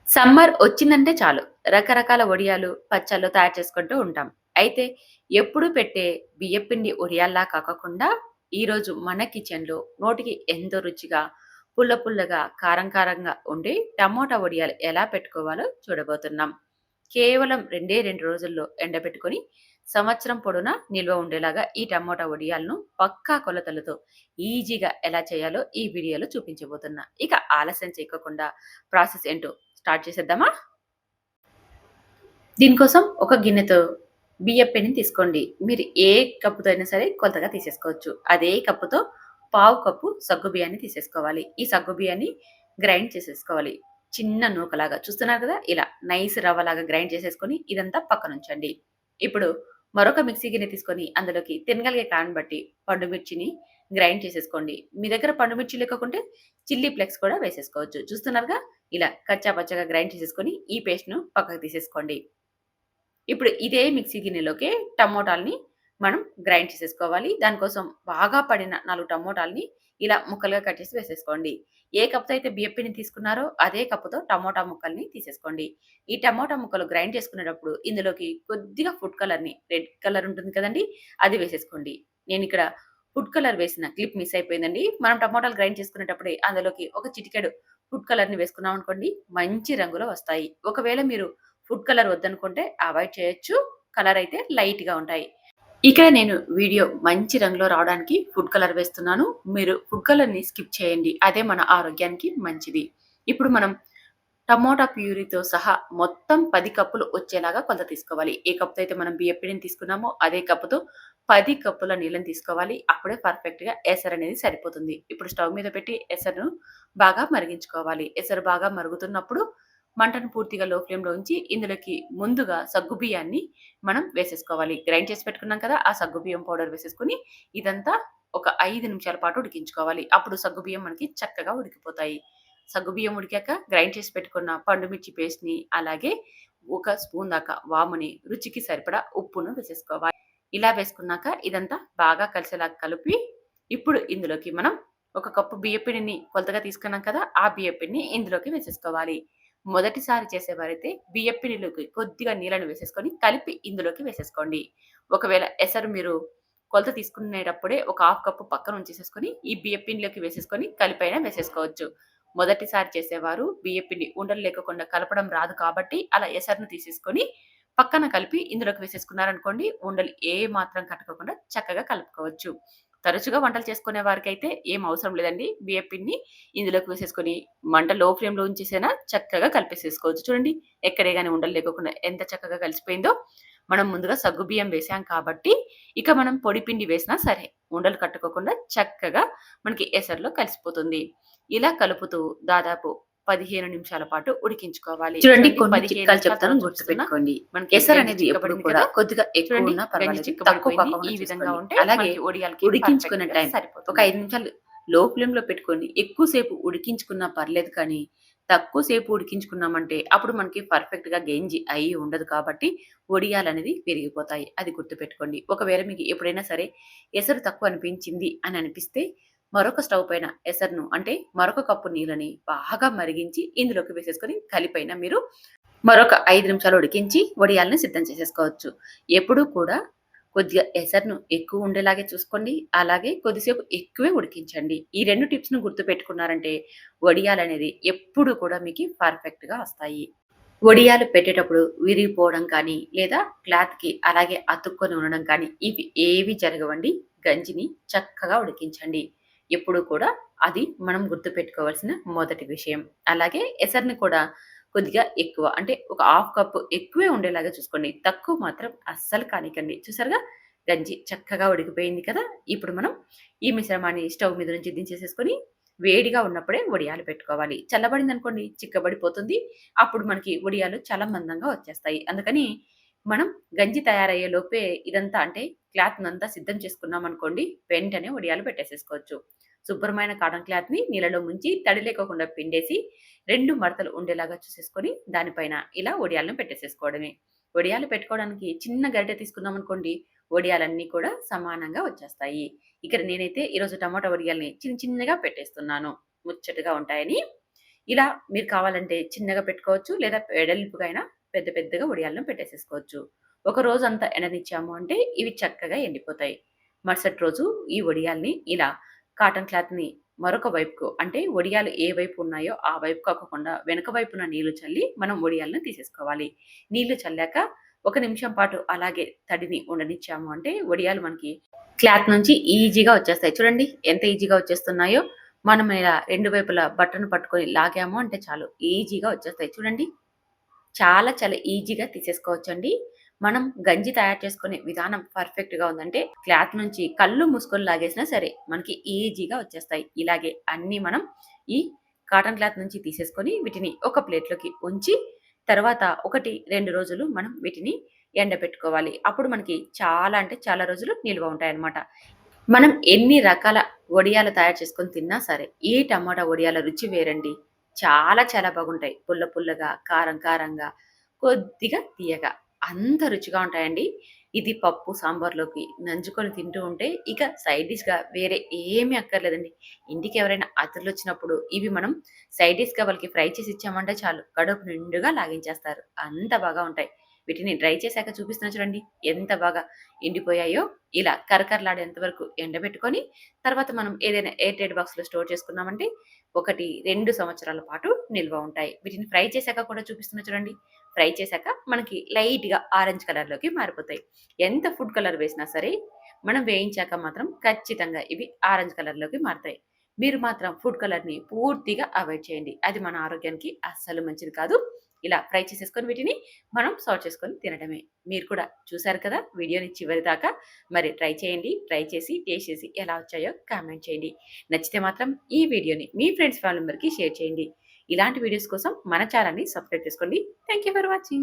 Summer వచ్చిందంటే చాలు రకరకాల వడియాలు, పచ్చళ్ళు తయారు చేసుకుంటూ ఉంటాం. అయితే ఎప్పుడు పెట్టే బియ్యపిండి వడియాల్లా కాకోకుండా ఈరోజు మన కిచెన్‌లో నోటికి ఎంతో రుచిగా, పుల్ల పుల్లగా, కారం కారంగా ఉండే టమోటా వడియాలు ఎలా పెట్టుకోవాలో చూడబోతున్నాం. కేవలం 2 రోజుల్లో ఎండబెట్టుకొని సంవత్సరం పొడునా నిల్వ ఉండేలాగా ఈ టమోటా వడియాలను పక్కా కొలతలతో ఈజీగా ఎలా చేయాలో ఈ వీడియోలో చూపించబోతున్నా. ఇక ఆలస్యం చేయకోకుండా ప్రాసెస్ ఏంటో స్టార్ట్ చేసేద్దామా? దీనికోసం ఒక గిన్నెతో బియ్యపు పిండిని తీసుకోండి. మీరు ఏ కప్పుతో అయినా సరే కొలతగా తీసేసుకోవచ్చు. అదే కప్పుతో పావు కప్పు సగ్గుబియ్యాన్ని తీసేసుకోవాలి. ఈ సగ్గుబియ్యాన్ని గ్రైండ్ చేసేసుకోవాలి. చిన్న నూకలాగా చూస్తున్నారు కదా! ఇలా నైస్ రవ్వలాగా గ్రైండ్ చేసేసుకొని ఇదంతా పక్కనుంచండి. ఇప్పుడు మరొక మిక్సీ గిన్నె తీసుకొని అందులోకి తినగలిగే కారాన్ని బట్టి పండు మిర్చిని గ్రైండ్ చేసేసుకోండి. మీ దగ్గర పండు మిర్చి లేకపోతే చిల్లీ ఫ్లేక్స్ కూడా వేసేసుకోవచ్చు. చూస్తున్నారుగా! ఇలా కచ్చా పచ్చాగా గ్రైండ్ చేసేసుకొని ఈ పేస్ట్‌ను పక్కకు తీసేసుకోండి. ఇప్పుడు ఇదే మిక్సీ గిన్నెలోకి టమోటాలని మనం గ్రైండ్ చేసేసుకోవాలి. దానికోసం బాగా పడిన 4 టమోటాలని ఇలా ముక్కలుగా కట్ చేసి వేసేసుకోండి. ఏ కప్‌తో అయితే బియ్యపిండిని తీసుకున్నారో అదే కప్పుతో టమోటా ముక్కల్ని తీసేసుకోండి. ఈ టమోటా ముక్కలు గ్రైండ్ చేసుకునేటప్పుడు ఇందులోకి కొద్దిగా ఫుడ్ కలర్‌ని రెడ్ కలర్ ఉంటుంది కదండీ! అది వేసేసుకోండి. నేనిక్కడ ఫుడ్ కలర్ వేసిన క్లిప్ మిస్ అయిపోయిందండి. మనం టమోటాలు గ్రైండ్ చేసుకునేటప్పుడే అందులోకి ఒక చిటికెడు ఫుడ్ కలర్‌ని వేసుకున్నామనుకోండి మంచి రంగులో వస్తాయి. ఒకవేళ మీరు ఫుడ్ కలర్ వద్దనుకుంటే అవాయిడ్ చేయొచ్చు. కలర్ అయితే లైట్‌గా ఉంటాయి. ఇక్కడ నేను వీడియో మంచి రంగులో రావడానికి ఫుడ్ కలర్ వేస్తున్నాను. మీరు ఫుడ్ కలర్‌ని స్కిప్ చేయండి. అదే మన ఆరోగ్యానికి మంచిది. ఇప్పుడు మనం టమోటా ప్యూరీతో సహా మొత్తం 10 కప్పులు వచ్చేలాగా కొలత తీసుకోవాలి. ఏ కప్‌తో అయితే మనం బియ్యపు పిండిని తీసుకున్నామో అదే కప్పుతో 10 కప్పుల నీళ్ళని తీసుకోవాలి. అప్పుడే పర్ఫెక్ట్‌గా ఎసరనేది సరిపోతుంది. ఇప్పుడు స్టవ్ మీద పెట్టి ఎసరును బాగా మరిగించుకోవాలి. ఎసరు బాగా మరుగుతున్నప్పుడు మంటను పూర్తిగా లో ఫ్లేమ్‌లో ఉంచి ఇందులోకి ముందుగా సగ్గుబియ్యాన్ని మనం వేసేసుకోవాలి. గ్రైండ్ చేసి పెట్టుకున్నాం కదా! ఆ సగ్గుబియ్యం పౌడర్ వేసేసుకొని ఇదంతా ఒక 5 నిమిషాల పాటు ఉడికించుకోవాలి. అప్పుడు సగ్గుబియ్యం మనకి చక్కగా ఉడికిపోతాయి. సగ్గుబియ్యం ఉడికాక గ్రైండ్ చేసి పెట్టుకున్న పండు మిర్చి పేస్ట్‌ని, అలాగే ఒక స్పూన్ దాకా వాముని, రుచికి సరిపడా ఉప్పును వేసేసుకోవాలి. ఇలా వేసుకున్నాక ఇదంతా బాగా కలిసేలాగా కలిపి, ఇప్పుడు ఇందులోకి మనం ఒక కప్పు బియ్యపిండిని కొలతగా తీసుకున్నాం కదా! ఆ బియ్యపిండిని ఇందులోకి వేసేసుకోవాలి. మొదటిసారి చేసేవారైతే బియ్యపిండిలోకి కొద్దిగా నీళ్ళని వేసేసుకొని కలిపి ఇందులోకి వేసేసుకోండి. ఒకవేళ ఎసరు మీరు కొలత తీసుకునేటప్పుడే ఒక హాఫ్ కప్పు పక్కన ఉంచేసేసుకొని, ఈ బియ్యపిండిలోకి వేసేసుకొని కలిపైనా వేసేసుకోవచ్చు. మొదటిసారి చేసేవారు బియ్యపిండి ఉండలు లేకోకుండా కలపడం రాదు కాబట్టి అలా ఎసరును తీసేసుకొని పక్కన కలిపి ఇందులోకి వేసేసుకున్నారనుకోండి ఉండలు ఏ మాత్రం కట్టుకోకుండా చక్కగా కలుపుకోవచ్చు. తరచుగా వంటలు చేసుకునే వారికైతే ఏం అవసరం లేదండి. బియ్యపిండిని ఇందులోకి వేసేసుకొని మంట లో ఫ్లేమ్‌లో ఉంచేసైనా చక్కగా కలిపేసేసుకోవచ్చు. చూడండి ఎక్కడే గాని ఉండలు లేకోకుండా ఎంత చక్కగా కలిసిపోయిందో. మనం ముందుగా సగ్గుబియ్యం వేసాం కాబట్టి ఇక మనం పొడి పిండి వేసినా సరే ఉండలు కట్టుకోకుండా చక్కగా మనకి ఎసరులో కలిసిపోతుంది. ఇలా కలుపుతూ దాదాపు 15 నిమిషాల పాటు ఉడికించుకోవాలి. చూడండి కొన్ని 15 చిట్కాలు నిమిషాల చెప్తాను తర్వాత చూపిస్తున్నా గుర్తుపెట్టుకోండి. మనకి ఎసరు గంజి అనేది ఎప్పుడు చిక్కబడింది కూడా కదా! కొద్దిగా ఎక్కువ చూడండి ఉన్నా గంజి పర్వాలేదు. తక్కువ చిక్కబడిపోయింది. కాకుండా ఈ విధంగా చూసుకోండి. ఉంటే అలాగే మనకి వడియాలకి ఉడికించుకునే పర్ఫెక్ట్‌గా టైం ఒక సరిపోతుంది. 5 నిమిషాలు లో ఫ్లేమ్‌లో పెట్టుకొని ఎక్కువ సేపు ఉడికించుకున్నా పర్లేదు కానీ, తక్కువ సేపు ఉడికించుకున్నామంటే అప్పుడు మనకి పర్ఫెక్ట్‌గా గెంజి అయ్యి ఉండదు కాబట్టి వడియాలనేది విరిగిపోతాయి. అది గుర్తుపెట్టుకోండి. ఒకవేళ మీకు ఎప్పుడైనా సరే ఎసరు తక్కువ అనిపించింది అని అనిపిస్తే మరొక స్టవ్ పైన ఎసరును అంటే మరొక కప్పు నీళ్ళని బాగా మరిగించి ఇందులోకి వేసేసుకొని కలిపైన మీరు మరొక 5 నిమిషాలు ఉడికించి వడియాలని సిద్ధం చేసేసుకోవచ్చు. ఎప్పుడూ కూడా కొద్దిగా ఎసరును ఎక్కువ ఉండేలాగే చూసుకోండి. అలాగే కొద్దిసేపు ఎక్కువే ఉడికించండి. ఈ 2 టిప్స్‌ను గుర్తుపెట్టుకున్నారంటే వడియాలనేది ఎప్పుడు కూడా మీకి పర్ఫెక్ట్‌గా వస్తాయి. వడియాలు పెట్టేటప్పుడు విరిగిపోవడం కానీ, లేదా క్లాత్‌కి అలాగే అతుక్కొని ఉండడం కానీ ఇవి ఏవి జరగవండి. గంజిని చక్కగా ఉడికించండి. ఎప్పుడు కూడా అది మనం గుర్తుపెట్టుకోవాల్సిన మొదటి విషయం. అలాగే ఎసరుని కూడా కొద్దిగా ఎక్కువ అంటే ఒక హాఫ్ కప్ ఎక్కువే ఉండేలాగా చూసుకోండి. తక్కువ మాత్రం అస్సలు కానీకండి. చూసారుగా గంజి చక్కగా ఉడికిపోయింది కదా! ఇప్పుడు మనం ఈ మిశ్రమాన్ని స్టవ్ మీద నుంచి దించేసేసుకొని వేడిగా ఉన్నప్పుడే వడియాలు పెట్టుకోవాలి. చల్లబడిందనుకోండి చిక్కబడిపోతుంది. అప్పుడు మనకి వడియాలు చాలా మందంగా వచ్చేస్తాయి. అందుకని మనం గంజి తయారయ్యే లోపే ఇదంతా అంటే క్లాత్‌నంతా సిద్ధం చేసుకున్నామనుకోండి, వెంటనే వడియాలు పెట్టేసేసుకోవచ్చు. శుభ్రమైన కాటన్ క్లాత్‌ని నీళ్ళలో ముంచి తడి లేకోకుండా పిండేసి 2 మడతలు ఉండేలాగా చూసేసుకొని దానిపైన ఇలా వడియాలను పెట్టేసేసుకోవడమే. వడియాలు పెట్టుకోవడానికి చిన్న గరిటె తీసుకున్నామనుకోండి, వడియాలన్నీ కూడా సమానంగా వచ్చేస్తాయి. ఇక్కడ నేనైతే ఈరోజు టమాటా వడియాల్ని చిన్న చిన్నగా పెట్టేస్తున్నాను. ముచ్చటగా ఉంటాయని. ఇలా మీరు కావాలంటే చిన్నగా పెట్టుకోవచ్చు. లేదా వెడల్పుగా అయినా పెద్ద పెద్దగా వడియాలను పెట్టేసేసుకోవచ్చు. ఒక రోజంతా ఎండనిచ్చాము అంటే ఇవి చక్కగా ఎండిపోతాయి. మరుసటి రోజు ఈ వడియాల్ని ఇలా కాటన్ క్లాత్‌ని మరొక వైపుకు అంటే వడియాలు ఏ వైపు ఉన్నాయో ఆ వైపు కాకోకుండా వెనక వైపున నీళ్లు చల్లి మనం వడియాలను తీసేసుకోవాలి. నీళ్లు చల్లాక ఒక నిమిషం పాటు అలాగే తడిని ఉండనిచ్చాము అంటే వడియాలు మనకి క్లాత్ నుంచి ఈజీగా వచ్చేస్తాయి. చూడండి ఎంత ఈజీగా వచ్చేస్తున్నాయో. మనం ఇలా 2 వైపులా బట్టను పట్టుకొని లాగాము అంటే చాలు ఈజీగా వచ్చేస్తాయి. చూడండి చాలా చాలా ఈజీగా తీసేసుకోవచ్చండి. మనం గంజి తయారు చేసుకునే విధానం పర్ఫెక్ట్‌గా ఉందంటే క్లాత్ నుంచి కళ్ళు మూసుకొని లాగేసినా సరే మనకి ఈజీగా వచ్చేస్తాయి. ఇలాగే అన్నీ మనం ఈ కాటన్ క్లాత్ నుంచి తీసేసుకొని వీటిని ఒక ప్లేట్‌లోకి ఉంచి తర్వాత 1, 2 రోజులు మనం వీటిని ఎండబెట్టుకోవాలి. అప్పుడు మనకి చాలా అంటే చాలా రోజులు నిల్వ ఉంటాయన్నమాట. మనం ఎన్ని రకాల వడియాలు తయారు చేసుకొని తిన్నా సరే, ఈ టమాటా వడియాల రుచి వేరండి. చాలా చాలా బాగుంటాయి. పుల్ల పుల్లగా, కారం కారంగా, కొద్దిగా తియ్యగా అంత రుచిగా ఉంటాయండి. ఇది పప్పు, సాంబార్‌లోకి నంజుకొని తింటూ ఉంటే ఇక సైడ్ డిష్‌గా వేరే ఏమీ అక్కర్లేదండి. ఇంటికి ఎవరైనా అతిథులొచ్చినప్పుడు ఇవి మనం సైడ్ డిష్‌గా వాళ్ళకి ఫ్రై చేసి ఇచ్చామంటే చాలు కడుపు నిండుగా లాగించేస్తారు. అంత బాగా ఉంటాయి. వీటిని డ్రై చేశాక చూపిస్తున్నా చూడండి ఎంత బాగా ఎండిపోయాయో. ఇలా కరకరలాడేంత వరకు ఎండబెట్టుకొని, తర్వాత మనం ఏదైనా ఎయిర్ టైట్ బాక్స్‌లో స్టోర్ చేసుకున్నామంటే 1, 2 సంవత్సరాల పాటు నిల్వ ఉంటాయి. వీటిని ఫ్రై చేశాక కూడా చూపిస్తున్నా చూడండి. ఫ్రై చేశాక మనకి లైట్‌గా ఆరెంజ్ కలర్‌లోకి మారిపోతాయి. ఎంత ఫుడ్ కలర్ వేసినా సరే, మనం వేయించాక మాత్రం ఖచ్చితంగా ఇవి ఆరెంజ్ కలర్‌లోకి మారతాయి. మీరు మాత్రం ఫుడ్ కలర్‌ని పూర్తిగా అవాయిడ్ చేయండి. అది మన ఆరోగ్యానికి అస్సలు మంచిది కాదు. ఇలా ఫ్రై చేసేసుకొని వీటిని మనం సర్వ్ చేసుకొని తినడమే. మీరు కూడా చూసారు కదా వీడియోని చివరి దాకా. మరి ట్రై చేయండి. ట్రై చేసి టేస్ట్ చేసి ఎలా వచ్చాయో కామెంట్ చేయండి. నచ్చితే మాత్రం ఈ వీడియోని మీ ఫ్రెండ్స్, ఫ్యామిలీ మెంబర్‌కి షేర్ చేయండి. ఇలాంటి వీడియోస్ కోసం మన ఛానెల్‌ని సబ్స్క్రైబ్ చేసుకోండి. Thank you for watching.